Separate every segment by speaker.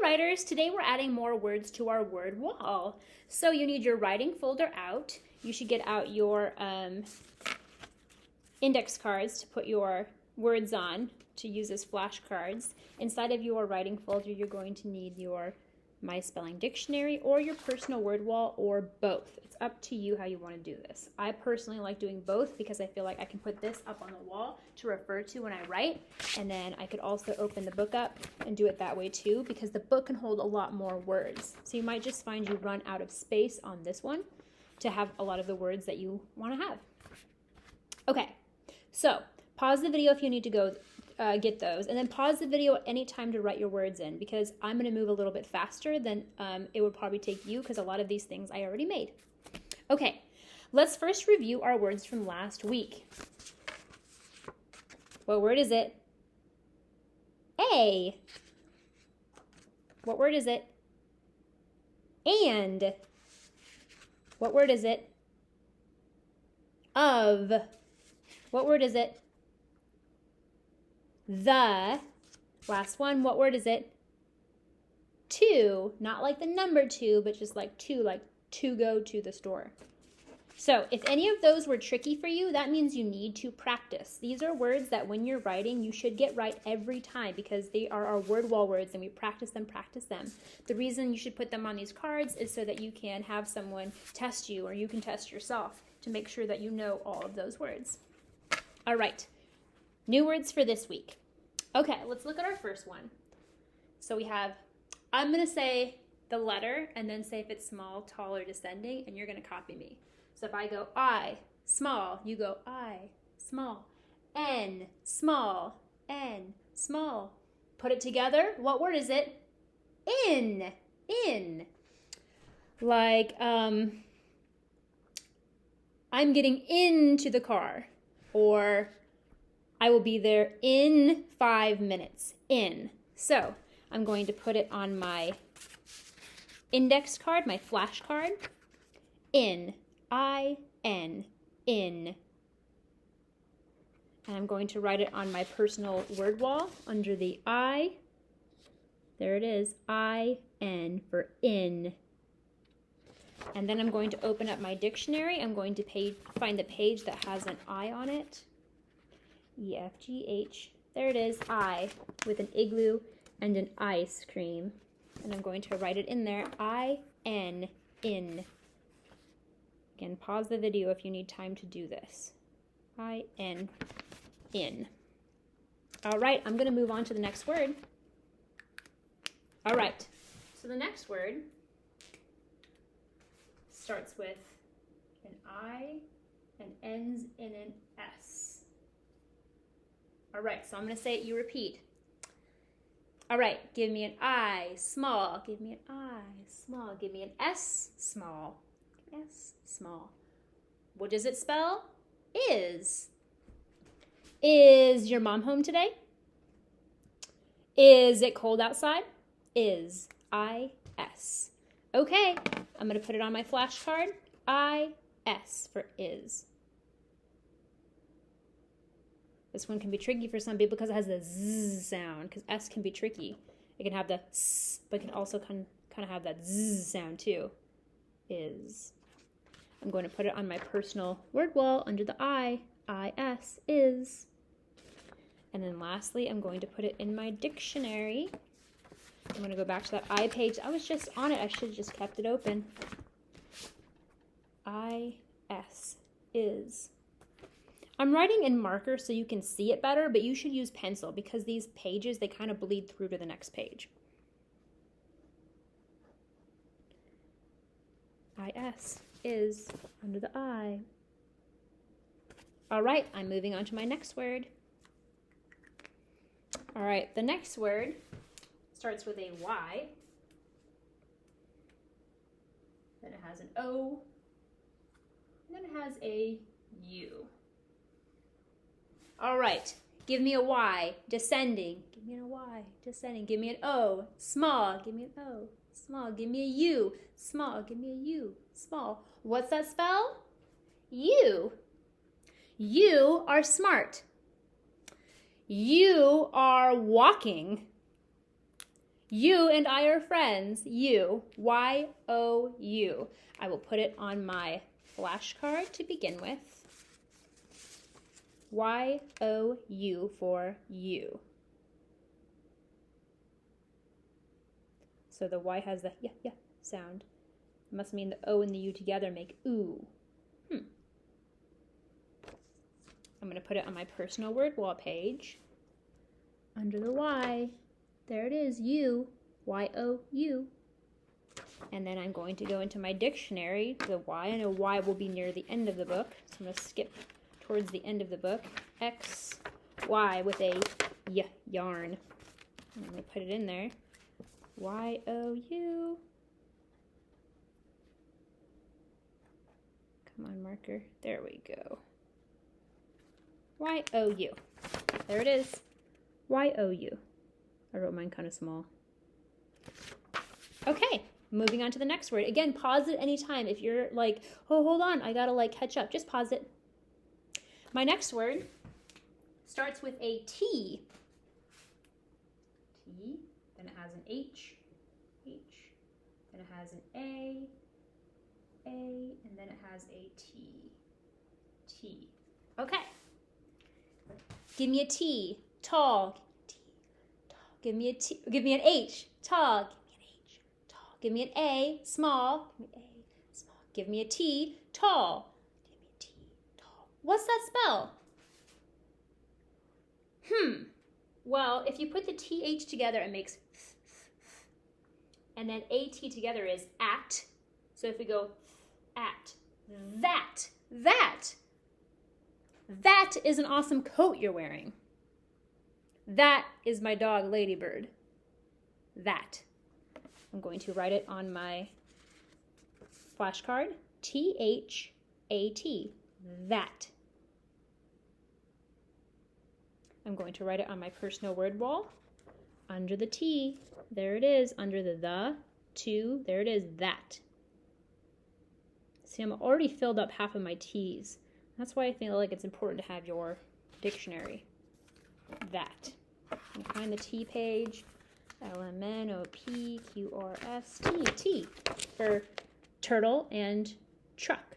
Speaker 1: Hi writers, today we're adding more words to our word wall. So you need your writing folder out. You should get out your index cards to put your words on to use as flashcards. Inside of your writing folder, you're going to need your My Spelling Dictionary or your personal word wall or both. It's up to you how you want to do this. I personally like doing both because I feel like I can put this up on the wall to refer to when I write, and then I could also open the book up and do it that way too because the book can hold a lot more words. So you might just find you run out of space on this one to have a lot of the words that you want to have. Okay, so pause the video if you need to go get those, and then pause the video at any time to write your words in because I'm going to move a little bit faster than it would probably take you because a lot of these things I already made. Okay, let's first review our words from last week. What word is it? A. What word is it? And. What word is it? Of. What word is it? The. Last one, what word is it? To. Not like the number two, but just like to go to the store. So if any of those were tricky for you, that means you need to practice. These are words that when you're writing, you should get right every time because they are our word wall words and we practice them. The reason you should put them on these cards is so that you can have someone test you or you can test yourself to make sure that you know all of those words. All right, new words for this week. Okay, let's look at our first one. So we have, I'm going to say the letter and then say if it's small, tall, or descending, and you're going to copy me. So if I go I, small, you go I, small. N, small. N, small. Put it together. What word is it? In. In. Like, I'm getting into the car. Or I will be there in 5 minutes. In. So I'm going to put it on my index card, my flash card. In. I-N. In. And I'm going to write it on my personal word wall under the I. There it is. I-N for in. And then I'm going to open up my dictionary. I'm going to find the page that has an I on it. E-F-G-H. There it is, I, with an igloo and an ice cream. And I'm going to write it in there, I-N, in. Again, pause the video if you need time to do this. I-N, in. All right, I'm going to move on to the next word. All right, so the next word starts with an I and ends in an S. All right, so I'm going to say it, you repeat. All right, give me an I, small. Give me an I, small. Give me an S, small. S, small. What does it spell? Is. Is your mom home today? Is it cold outside? Is. I-S. Okay, I'm going to put it on my flashcard. I-S for is. This one can be tricky for some people because it has the Z sound, because S can be tricky. It can have the S, but it can also kind of have that Z sound too. Is. I'm going to put it on my personal word wall under the I. I-S, is. And then lastly, I'm going to put it in my dictionary. I'm going to go back to that I page. I was just on it. I should have just kept it open. I-S, is. I'm writing in marker so you can see it better, but you should use pencil because these pages, they kind of bleed through to the next page. I-S, is, under the I. All right, I'm moving on to my next word. All right, the next word starts with a Y. Then it has an O. And then it has a U. All right, give me a Y, descending. Give me a Y, descending. Give me an O, small. Give me an O, small. Give me a U, small. Give me a U, small. What's that spell? You. You are smart. You are walking. You and I are friends. You. Y-O-U. I will put it on my flashcard to begin with. Y-O-U for you. So the Y has the yeah sound. It must mean the O and the U together make ooh. I'm going to put it on my personal word wall page. Under the Y. There it is, you. Y-O-U. And then I'm going to go into my dictionary. The Y, I know Y will be near the end of the book. So I'm going to skip towards the end of the book. X, Y with a yarn. And I'm going to put it in there. Y-O-U. Come on, marker. There we go. Y-O-U. There it is. Y-O-U. I wrote mine kind of small. Okay, moving on to the next word. Again, pause it anytime. If you're like, oh, hold on, I gotta like catch up. Just pause it. My next word starts with a T. T. Then it has an H. H. Then it has an A. A. And then it has a T. T. Okay. Give me a T. Tall. T. Tall. Give me a T. Give me an H. Tall. Give me an H. Tall. Give me an A. Small. Give me an A. Small. Give me a T. Tall. Give me a T. Tall. What's that spell? Well, if you put the TH together, it makes and then AT together is at. So if we go at, that is an awesome coat you're wearing. That is my dog, Ladybird. That. I'm going to write it on my flashcard. T-H-A-T. That. I'm going to write it on my personal word wall. Under the T, there it is. Under the, to, there it is, that. See, I'm already filled up half of my T's. That's why I feel like it's important to have your dictionary. That. You find the T page. L-M-N-O-P-Q-R-S-T. T for turtle and truck.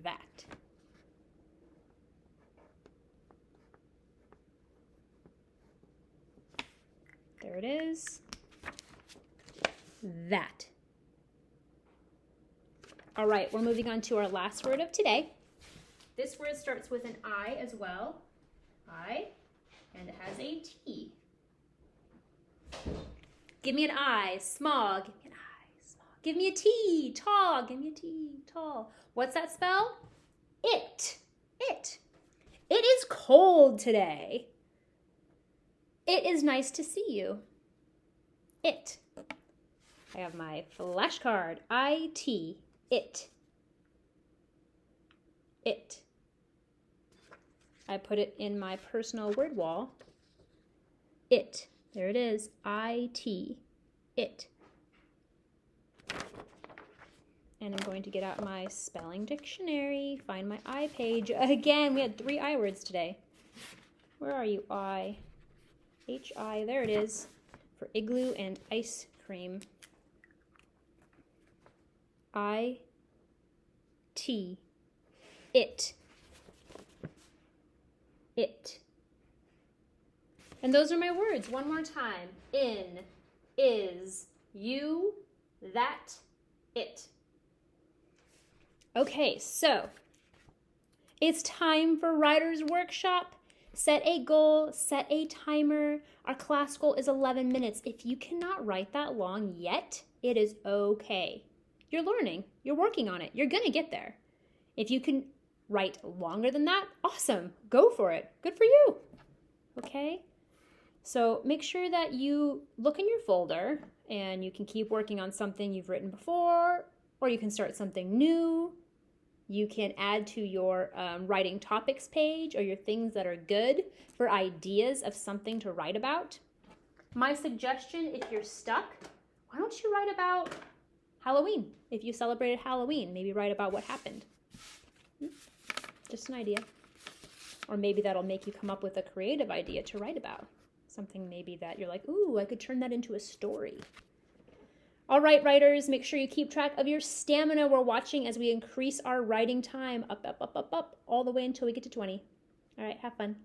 Speaker 1: That. There it is. That. All right, we're moving on to our last word of today. This word starts with an I as well. I, and it has a T. Give me an I, small. Give me an I, small. Give me a T, tall. Give me a T, tall. What's that spell? It. It. It is cold today. It is nice to see you. It. I have my flashcard. I-T. It. It. I put it in my personal word wall. It. There it is. I-T. It. And I'm going to get out my spelling dictionary, find my I page. Again, we had 3 I words today. Where are you, I? H-I, there it is, for igloo and ice cream. I-T, it. It. And those are my words. One more time. In, is, you, that, it. Okay, so it's time for Writer's Workshop. Set a goal, set a timer. Our class goal is 11 minutes. If you cannot write that long yet, it is okay. You're learning, you're working on it, you're gonna get there. If you can write longer than that, awesome, go for it. Good for you, okay? So make sure that you look in your folder and you can keep working on something you've written before, or you can start something new. You can add to your writing topics page or your things that are good for ideas of something to write about. My suggestion, if you're stuck, why don't you write about Halloween? If you celebrated Halloween, maybe write about what happened. Just an idea. Or maybe that'll make you come up with a creative idea to write about. something maybe that you're like, ooh, I could turn that into a story. All right, writers, make sure you keep track of your stamina. We're watching as we increase our writing time up, all the way until we get to 20. All right, have fun.